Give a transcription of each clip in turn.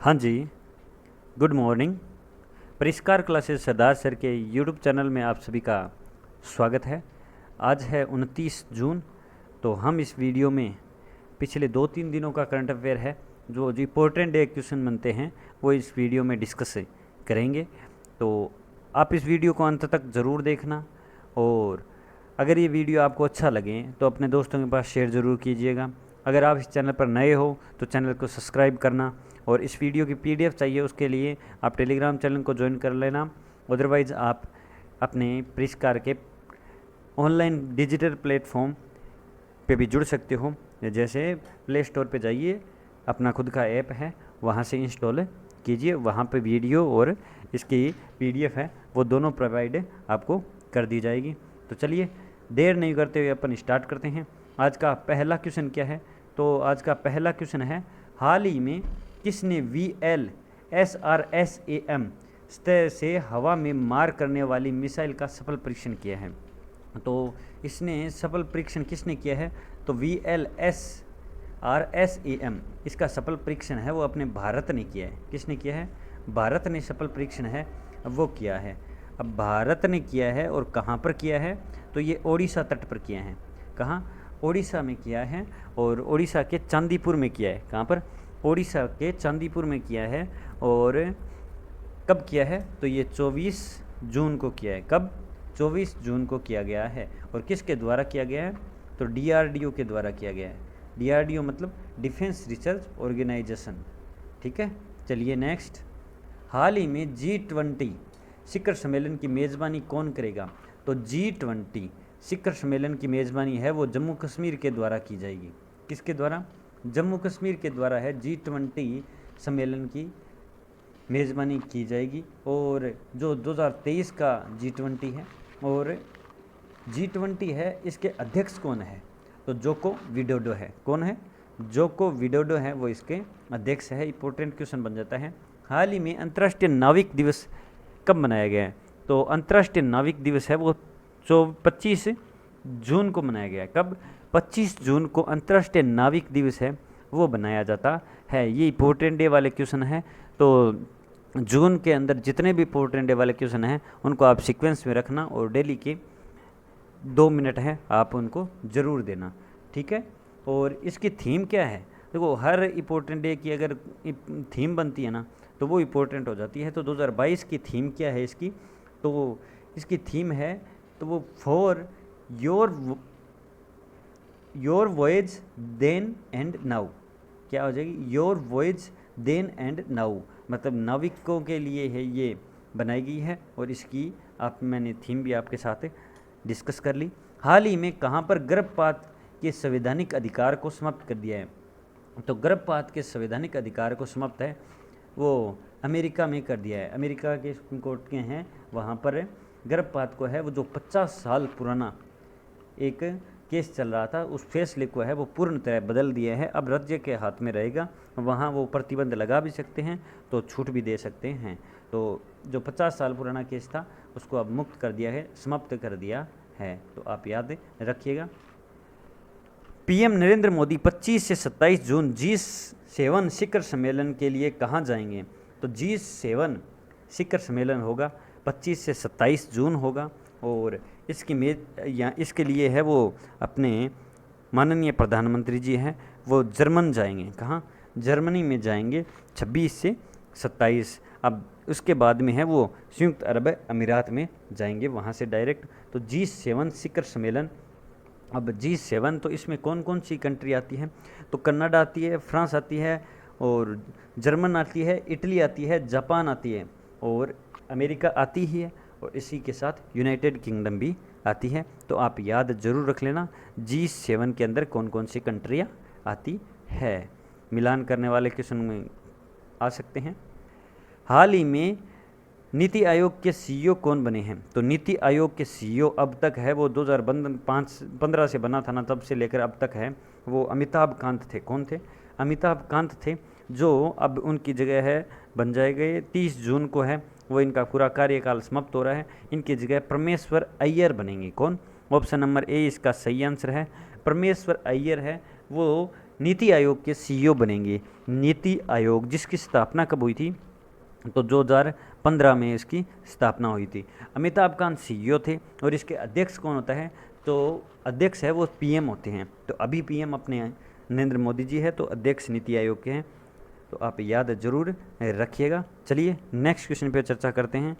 हाँ जी, good morning. परिष्कार classes सरदार sir के यूट्यूब चैनल में आप सभी का स्वागत है। आज है 29 जून। तो हम इस वीडियो में पिछले 2-3 दिनों का करंट अफेयर है जो इम्पोर्टेंट डे क्वेश्चन बनते हैं वो इस वीडियो में डिस्कस करेंगे। तो आप इस वीडियो को अंत तक ज़रूर देखना, और अगर ये वीडियो आपको अच्छा लगे तो अपने दोस्तों के पास शेयर ज़रूर कीजिएगा। अगर आप इस चैनल पर नए हो तो चैनल को सब्सक्राइब करना, और इस वीडियो की पीडीएफ चाहिए उसके लिए आप टेलीग्राम चैनल को ज्वाइन कर लेना। अदरवाइज़ आप अपने परिष्कार के ऑनलाइन डिजिटल प्लेटफॉर्म पे भी जुड़ सकते हो। जैसे प्ले स्टोर पे जाइए, अपना खुद का ऐप है, वहाँ से इंस्टॉल कीजिए। वहाँ पे वीडियो और इसकी पीडीएफ है, वो दोनों प्रोवाइड आपको कर दी जाएगी। तो चलिए देर नहीं करते हुए अपन स्टार्ट करते हैं। आज का पहला क्वेश्चन क्या है? तो आज का पहला क्वेश्चन है, हाल ही में किसने VLSRSAM सतह से हवा में मार करने वाली मिसाइल का सफल परीक्षण किया है? तो इसने सफल परीक्षण किसने किया है? तो VLSRSAM इसका सफल परीक्षण है वो अपने भारत ने किया है। किसने किया है? भारत ने सफल परीक्षण है वो किया है। अब भारत ने किया है और कहाँ पर किया है? तो ये ओडिशा तट पर किया है। कहाँ? ओडिशा में किया है, और ओडिशा के चांदीपुर में किया है। कहाँ पर? ओडिशा के चांदीपुर में किया है। और कब किया है? तो ये 24 जून को किया है। कब? 24 जून को किया गया है। और किसके द्वारा किया गया है? तो DRDO के द्वारा किया गया है। DRDO मतलब डिफेंस रिसर्च ऑर्गेनाइजेशन। ठीक है, चलिए नेक्स्ट। हाल ही में G20 शिखर सम्मेलन की मेज़बानी कौन करेगा? तो G20 शिखर सम्मेलन की मेज़बानी है वो जम्मू कश्मीर के द्वारा की जाएगी। किसके द्वारा? जम्मू कश्मीर के द्वारा है G20 सम्मेलन की मेज़बानी की जाएगी। और जो 2023 का G20 है, और G20 है, इसके अध्यक्ष कौन है? तो जोको विडोडो है। कौन है? जोको विडोडो है, वो इसके अध्यक्ष है। इंपॉर्टेंट क्वेश्चन बन जाता है। हाल ही में अंतर्राष्ट्रीय नाविक दिवस कब मनाया गया है? तो अंतर्राष्ट्रीय नाविक दिवस है वो 25 जून को मनाया गया है। कब? 25 जून को अंतर्राष्ट्रीय नाविक दिवस है वो बनाया जाता है। ये इंपॉर्टेंट डे वाले क्वेश्चन है। तो जून के अंदर जितने भी इंपॉर्टेंट डे वाले क्वेश्चन हैं उनको आप सीक्वेंस में रखना, और डेली के 2 मिनट हैं आप उनको ज़रूर देना। ठीक है। और इसकी थीम क्या है? देखो, हर इंपॉर्टेंट डे की अगर थीम बनती है ना तो वो इम्पोर्टेंट हो जाती है। तो 2022 की थीम क्या है इसकी? तो इसकी थीम है तो वो for your voyage then and now. क्या हो जाएगी? Your voyage then and now, मतलब नाविकों के लिए है ये बनाई गई है। और इसकी मैंने थीम भी आपके साथ डिस्कस कर ली। हाल ही में कहाँ पर गर्भपात के संवैधानिक अधिकार को समाप्त कर दिया है? तो गर्भपात के संवैधानिक अधिकार को समाप्त है वो अमेरिका में कर दिया है। अमेरिका के सुप्रीम कोर्ट के हैं, वहाँ पर गर्भपात को है वो जो 50 साल पुराना एक केस चल रहा था, उस फैसले को है वो पूर्णतः बदल दिया है। अब राज्य के हाथ में रहेगा, वहाँ वो प्रतिबंध लगा भी सकते हैं तो छूट भी दे सकते हैं। तो जो 50 साल पुराना केस था उसको अब मुक्त कर दिया है, समाप्त कर दिया है। तो आप याद रखिएगा। पीएम नरेंद्र मोदी 25 से 27 जून G7 शिखर सम्मेलन के लिए कहाँ जाएंगे? तो G7 शिखर सम्मेलन होगा 25 से 27 जून होगा। और इसके लिए है वो अपने माननीय प्रधानमंत्री जी हैं वो जर्मन जाएंगे। कहाँ? जर्मनी में जाएंगे 26 से 27। अब उसके बाद में है वो संयुक्त अरब अमीरात में जाएंगे, वहाँ से डायरेक्ट। तो G7 शिखर सम्मेलन। अब G7 तो इसमें कौन कौन सी कंट्री आती है? तो कनाडा आती है, फ्रांस आती है, और जर्मन आती है, इटली आती है, जापान आती है, और अमेरिका आती ही है, और इसी के साथ यूनाइटेड किंगडम भी आती है। तो आप याद ज़रूर रख लेना G7 के अंदर कौन कौन सी कंट्रियाँ आती है। मिलान करने वाले क्वेश्चन में आ सकते हैं। हाल ही में नीति आयोग के CEO कौन बने हैं? तो नीति आयोग के CEO अब तक है वो 2015 से बना था ना, तब से लेकर अब तक है वो अमिताभ कांत थे। कौन थे? अमिताभ कांत थे, जो अब उनकी जगह है बन जाएंगे 30 जून को है वो इनका पूरा कार्यकाल समाप्त हो रहा है। इनकी जगह परमेश्वर अय्यर बनेंगे। कौन? ऑप्शन नंबर ए इसका सही आंसर है। परमेश्वर अय्यर है वो नीति आयोग के सीईओ बनेंगे। नीति आयोग जिसकी स्थापना कब हुई थी, तो 2015 में इसकी स्थापना हुई थी। अमिताभ कांत सीईओ थे और इसके अध्यक्ष कौन होता है, तो अध्यक्ष है वो पीएम होते हैं। तो अभी पीएम अपने नरेंद्र मोदी जी है, तो अध्यक्ष नीति आयोग के हैं, तो आप याद जरूर रखिएगा। चलिए नेक्स्ट क्वेश्चन पे चर्चा करते हैं।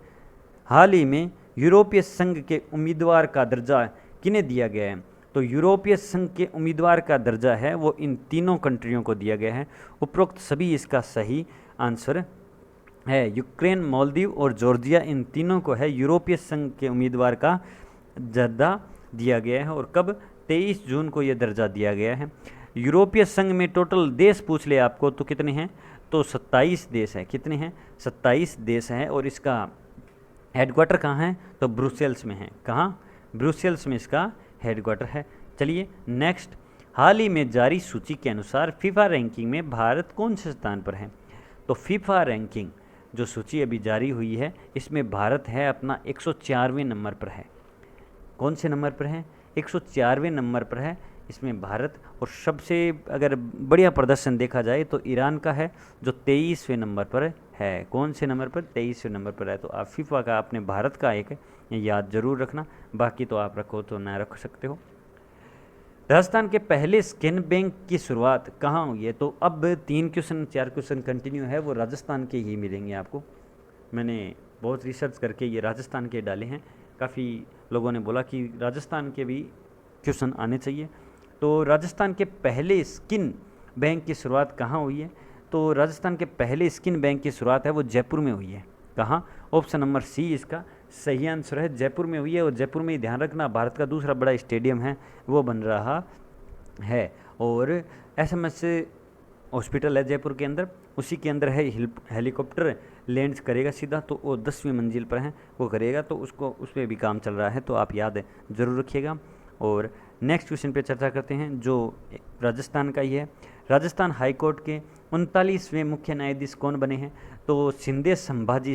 हाल ही में यूरोपीय संघ के उम्मीदवार का दर्जा किन्हें दिया गया है, तो यूरोपीय संघ के उम्मीदवार का दर्जा है वो इन तीनों कंट्रियों को दिया गया है। उपरोक्त सभी इसका सही आंसर है। यूक्रेन, मालदीव और जॉर्जिया, इन तीनों को है यूरोपीय संघ के उम्मीदवार का दर्जा दिया गया है। और कब, 23 जून को यह दर्जा दिया गया है। यूरोपीय संघ में टोटल देश पूछ ले आपको तो कितने हैं, तो 27 देश हैं। कितने हैं, 27 देश हैं। और इसका हेडक्वार्टर कहाँ है, तो ब्रुसेल्स में है। कहाँ, ब्रुसेल्स में इसका हेडक्वार्टर है। चलिए नेक्स्ट, हाल ही में जारी सूची के अनुसार फीफा रैंकिंग में भारत कौन से स्थान पर है, तो फीफा रैंकिंग जो सूची अभी जारी हुई है इसमें भारत है अपना 104वें नंबर पर है। कौन से नंबर पर है, 104वें नंबर पर है इसमें भारत। और सबसे अगर बढ़िया प्रदर्शन देखा जाए तो ईरान का है जो 23वें नंबर पर है। कौन से नंबर पर, 23वें नंबर पर है। तो आप फीफा का अपने भारत का एक याद जरूर रखना, बाकी तो आप रखो तो ना रख सकते हो। राजस्थान के पहले स्कैन बैंक की शुरुआत कहाँ हुई है, तो अब 3 क्वेश्चन 4 क्वेश्चन कंटिन्यू है वो राजस्थान के ही मिलेंगे आपको। मैंने बहुत रिसर्च करके ये राजस्थान के डाले हैं। काफ़ी लोगों ने बोला कि राजस्थान के भी क्वेश्चन आने चाहिए। तो राजस्थान के पहले स्किन बैंक की शुरुआत कहाँ हुई है, तो राजस्थान के पहले स्किन बैंक की शुरुआत है वो जयपुर में हुई है। कहाँ, ऑप्शन नंबर सी इसका सही आंसर है, जयपुर में हुई है। और जयपुर में ही ध्यान रखना भारत का दूसरा बड़ा स्टेडियम है वो बन रहा है। और एसएमएस हॉस्पिटल है जयपुर के अंदर, उसी के अंदर है हेलीकॉप्टर लैंड करेगा सीधा, तो वो 10वीं मंजिल पर है वो करेगा, तो उसको उस पर भी काम चल रहा है, तो आप याद ज़रूर रखिएगा। और नेक्स्ट क्वेश्चन पे चर्चा करते हैं जो राजस्थान का ही है। राजस्थान हाई कोर्ट के 39वें मुख्य न्यायाधीश कौन बने हैं, तो शिंदे संभाजी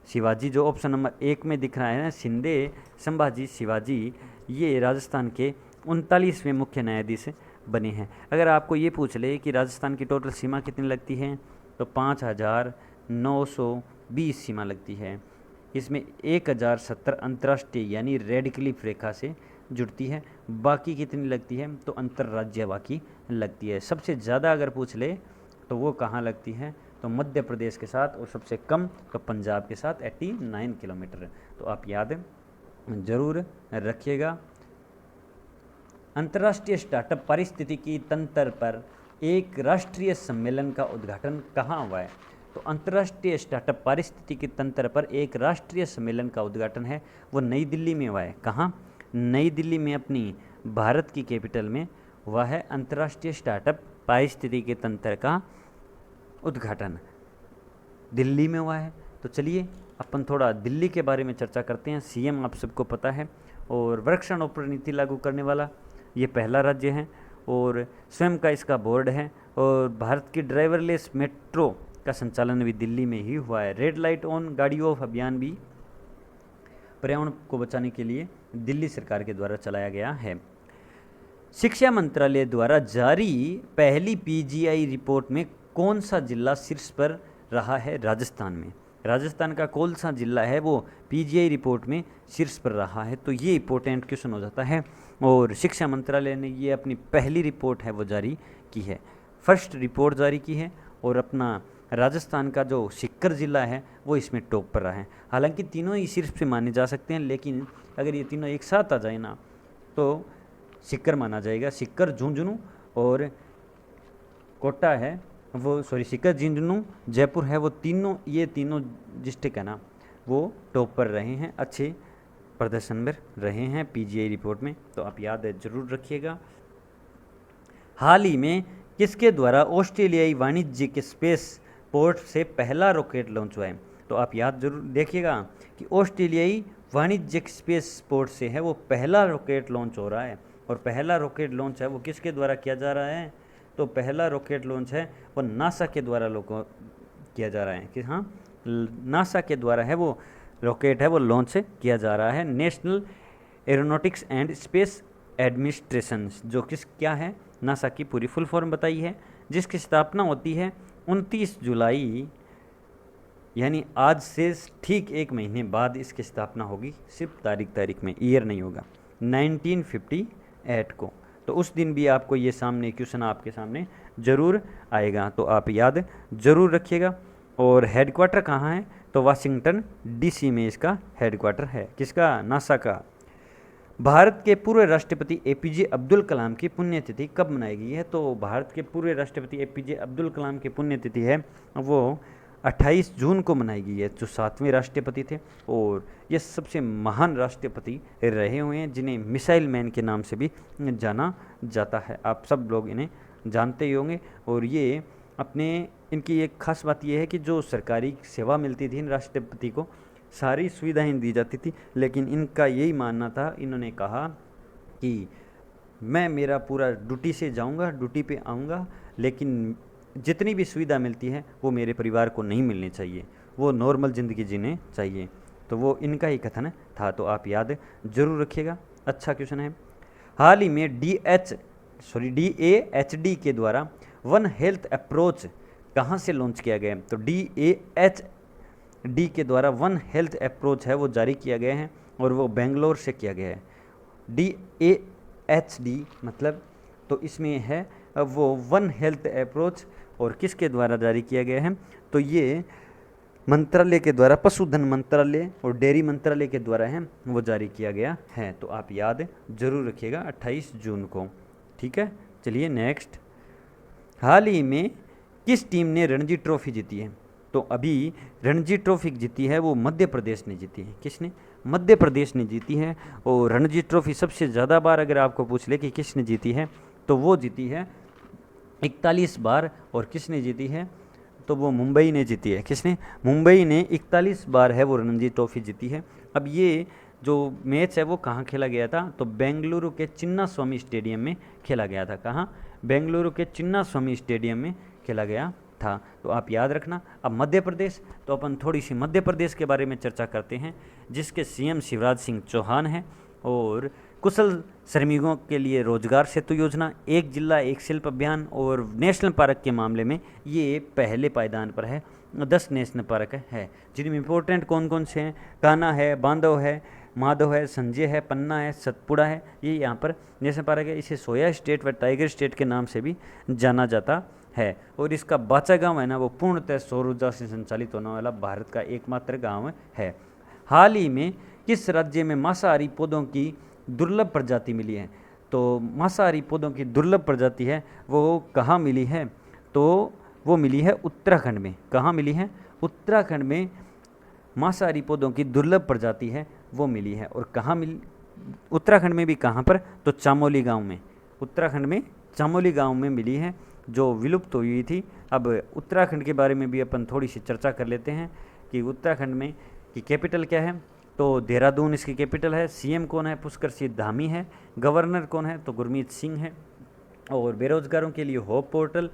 शिवाजी जो ऑप्शन नंबर 1 में दिख रहा है ना, शिंदे संभाजी शिवाजी, ये राजस्थान के 39वें मुख्य न्यायाधीश बने हैं। अगर आपको ये पूछ ले कि राजस्थान की टोटल सीमा कितनी लगती है, तो 5920 सीमा लगती है। इसमें 1070 अंतर्राष्ट्रीय यानी रेड क्लिफ रेखा से जुड़ती है। बाकी कितनी लगती है, तो अंतर्राज्य बाकी लगती है। सबसे ज़्यादा अगर पूछ ले तो वो कहाँ लगती है, तो मध्य प्रदेश के साथ, और सबसे कम तो पंजाब के साथ 89 किलोमीटर। तो आप याद जरूर रखिएगा। अंतर्राष्ट्रीय स्टार्टअप पारिस्थितिकी तंत्र पर एक राष्ट्रीय सम्मेलन का उद्घाटन कहाँ हुआ है, तो अंतर्राष्ट्रीय स्टार्टअप पारिस्थितिकी तंत्र पर एक राष्ट्रीय सम्मेलन का उद्घाटन है वो नई दिल्ली में हुआ है। कहाँ, नई दिल्ली में, अपनी भारत की कैपिटल में हुआ है अंतर्राष्ट्रीय स्टार्टअप पारिस्थितिकी तंत्र का उद्घाटन, दिल्ली में हुआ है। तो चलिए अपन थोड़ा दिल्ली के बारे में चर्चा करते हैं। सीएम आप सबको पता है, और वृक्षारोपण नीति लागू करने वाला ये पहला राज्य है, और स्वयं का इसका बोर्ड है। और भारत की ड्राइवरलेस मेट्रो का संचालन भी दिल्ली में ही हुआ है। रेड लाइट ऑन गाड़ियों अभियान भी पर्यावरण को बचाने के लिए दिल्ली सरकार के द्वारा चलाया गया है। शिक्षा मंत्रालय द्वारा जारी पहली पीजीआई रिपोर्ट में कौन सा जिला शीर्ष पर रहा है, राजस्थान में। राजस्थान का कौन सा जिला है वो पीजीआई रिपोर्ट में शीर्ष पर रहा है, तो ये इंपॉर्टेंट क्वेश्चन हो जाता है। और शिक्षा मंत्रालय ने ये अपनी पहली रिपोर्ट है वो जारी की है, फर्स्ट रिपोर्ट जारी की है। और अपना राजस्थान का जो सीकर ज़िला है वो इसमें टॉप पर रहा है। हालांकि तीनों ही शीर्ष पे माने जा सकते हैं, लेकिन अगर ये तीनों एक साथ आ जाए ना तो सीकर माना जाएगा। सीकर, झुंझुनू और कोटा है वो, सॉरी सीकर, झुंझुनू, जयपुर है वो तीनों, ये तीनों डिस्ट्रिक्ट है ना वो टॉप पर रहे हैं, अच्छे प्रदर्शन में रहे हैं पीजीआई रिपोर्ट में, तो आप याद जरूर रखिएगा। हाल ही में किसके द्वारा ऑस्ट्रेलियाई वाणिज्यिक स्पेस पोर्ट से पहला रॉकेट लॉन्च हुआ है, तो आप याद जरूर देखिएगा कि ऑस्ट्रेलियाई वाणिज्यिक स्पेस पोर्ट से है वो पहला रॉकेट लॉन्च हो रहा है। और पहला रॉकेट लॉन्च है वो किसके द्वारा किया जा रहा है, तो पहला रॉकेट लॉन्च है वो नासा के द्वारा किया जा रहा है। कि हाँ, नासा के द्वारा है वो रॉकेट है वो लॉन्च किया जा रहा है। National aeronautics and space administration जो क्या है, नासा की पूरी फुल फॉर्म बताई है, जिसकी स्थापना होती है 29 जुलाई, यानी आज से ठीक एक महीने बाद इसकी स्थापना होगी, सिर्फ तारीख में, ईयर नहीं होगा, 1958 को। तो उस दिन भी आपको ये सामने क्वेश्चन आपके सामने ज़रूर आएगा, तो आप याद ज़रूर रखिएगा। और हेडक्वार्टर कहाँ है, तो वाशिंगटन डीसी में इसका हेडक्वार्टर है, किसका, नासा का। भारत के पूर्व राष्ट्रपति एपीजे अब्दुल कलाम की पुण्यतिथि कब मनाई गई है, तो भारत के पूर्व राष्ट्रपति एपीजे अब्दुल कलाम की पुण्यतिथि है वो 28 जून को मनाई गई है, जो 7वें राष्ट्रपति थे और ये सबसे महान राष्ट्रपति रहे हुए हैं, जिन्हें मिसाइल मैन के नाम से भी जाना जाता है। आप सब लोग इन्हें जानते ही होंगे। और ये अपने इनकी एक खास बात यह है कि जो सरकारी सेवा मिलती थी इन राष्ट्रपति को, सारी सुविधाएं दी जाती थी, लेकिन इनका यही मानना था, इन्होंने कहा कि मैं मेरा पूरा ड्यूटी से जाऊंगा, ड्यूटी पे आऊंगा, लेकिन जितनी भी सुविधा मिलती है वो मेरे परिवार को नहीं मिलनी चाहिए, वो नॉर्मल ज़िंदगी जीने चाहिए। तो वो इनका ही कथन था, तो आप याद ज़रूर रखिएगा। अच्छा क्वेश्चन है। हाल ही में DAHD के द्वारा वन हेल्थ अप्रोच कहाँ से लॉन्च किया गया है, तो DAHD के द्वारा वन हेल्थ अप्रोच है वो जारी किया गया है और वो बेंगलोर से किया गया है। DAHD मतलब, तो इसमें है वो वन हेल्थ अप्रोच, और किसके द्वारा जारी किया गया है, तो ये मंत्रालय के द्वारा, पशुधन मंत्रालय और डेयरी मंत्रालय के द्वारा है वो जारी किया गया है। तो आप याद जरूर रखिएगा 28 जून को। ठीक है, चलिए नेक्स्ट। हाल ही में किस टीम ने रणजी ट्रॉफी जीती है, तो अभी रणजी ट्रॉफी जीती है वो मध्य प्रदेश ने जीती है। किसने, मध्य प्रदेश ने जीती है। और रणजी ट्रॉफी सबसे ज़्यादा बार अगर आपको पूछ ले कि किसने जीती है, तो वो जीती है 41 बार। और किसने जीती है, तो वो मुंबई ने जीती है। किसने, मुंबई ने 41 बार है वो रणजी ट्रॉफी जीती है। अब ये जो मैच है वो कहाँ खेला गया था, तो बेंगलुरु के चिन्ना स्वामी स्टेडियम में खेला गया था। कहाँ, बेंगलुरु के चिन्ना स्वामी स्टेडियम में खेला गया था। तो आप याद रखना। अब मध्य प्रदेश, तो अपन थोड़ी सी मध्य प्रदेश के बारे में चर्चा करते हैं, जिसके सीएम शिवराज सिंह चौहान हैं। और कुशल श्रमिकों के लिए रोजगार सेतु योजना, एक जिला एक शिल्प अभियान, और नेशनल पार्क के मामले में ये पहले पायदान पर है। 10 नेशनल पार्क है, जिनमें इंपॉर्टेंट कौन कौन से हैं, कान्हा है, बांधव है, माधव है, संजय है, पन्ना है, सतपुड़ा है, ये यहाँ पर नेशनल पार्क है। इसे सोया स्टेट व टाइगर स्टेट के नाम से भी जाना जाता है। और इसका बाचा गांव है ना, वो पूर्णतः सौर ऊर्जा से संचालित होने वाला भारत का एकमात्र गांव है। हाल ही में किस राज्य में मांसाहारी पौधों की दुर्लभ प्रजाति मिली है, तो मांसाहारी पौधों की दुर्लभ प्रजाति है वो कहाँ मिली है, तो वो मिली है उत्तराखंड में। कहाँ मिली है, उत्तराखंड में मांसाहारी पौधों की दुर्लभ प्रजाति है वो मिली है। और कहाँ मिली, उत्तराखंड में भी कहाँ पर, तो चामोली गांव में। उत्तराखंड में चामोली गांव में मिली है, जो विलुप्त हुई थी। अब उत्तराखंड के बारे में भी अपन थोड़ी सी चर्चा कर लेते हैं कि उत्तराखंड में की कैपिटल क्या है, तो देहरादून इसकी कैपिटल है। सीएम कौन है, पुष्कर सिंह धामी है। गवर्नर कौन है, तो गुरमीत सिंह है। और बेरोजगारों के लिए होप पोर्टल,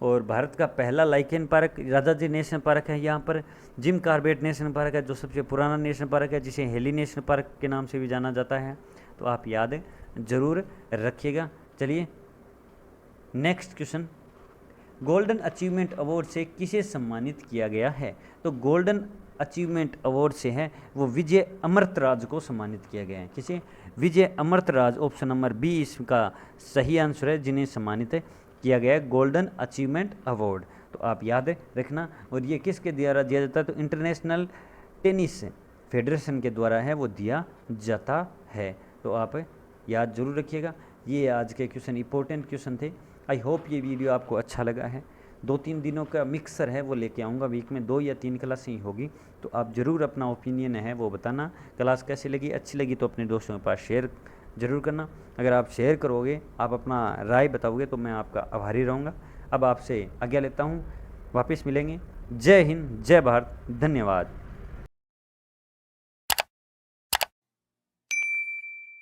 और भारत का पहला lichen park Rajaji national park है। यहाँ पर जिम कार्बेट नेशनल पार्क है, जो सबसे पुराना नेशनल पार्क है, जिसे हेली नेशनल पार्क के नाम से भी जाना जाता है। तो आप याद जरूर रखिएगा। चलिए next question. Golden achievement award से किसे सम्मानित किया गया है, तो गोल्डन अचीवमेंट अवार्ड से है वो विजय अमृतराज को सम्मानित किया गया है। किसे, Vijay Amritraj, option number B इसका सही आंसर है, जिन्हें सम्मानित किया गया है गोल्डन अचीवमेंट अवार्ड। तो आप याद रखना। और ये किसके द्वारा दिया जाता है, तो इंटरनेशनल टेनिस फेडरेशन के द्वारा है वो दिया जाता है। तो आप याद जरूर रखिएगा। ये आज के क्वेश्चन इंपॉर्टेंट क्वेश्चन थे। आई होप ये वीडियो आपको अच्छा लगा है। 2-3 दिनों का मिक्सर है वो लेके आऊँगा, वीक में 2 या 3 क्लास ही होगी। तो आप ज़रूर अपना ओपिनियन है वो बताना, क्लास कैसी लगी, अच्छी लगी तो अपने दोस्तों के पास शेयर ज़रूर करना। अगर आप शेयर करोगे, आप अपना राय बताओगे, तो मैं आपका आभारी रहूँगा। अब आपसे आज्ञा लेता हूँ, वापस मिलेंगे। जय हिंद, जय भारत, धन्यवाद।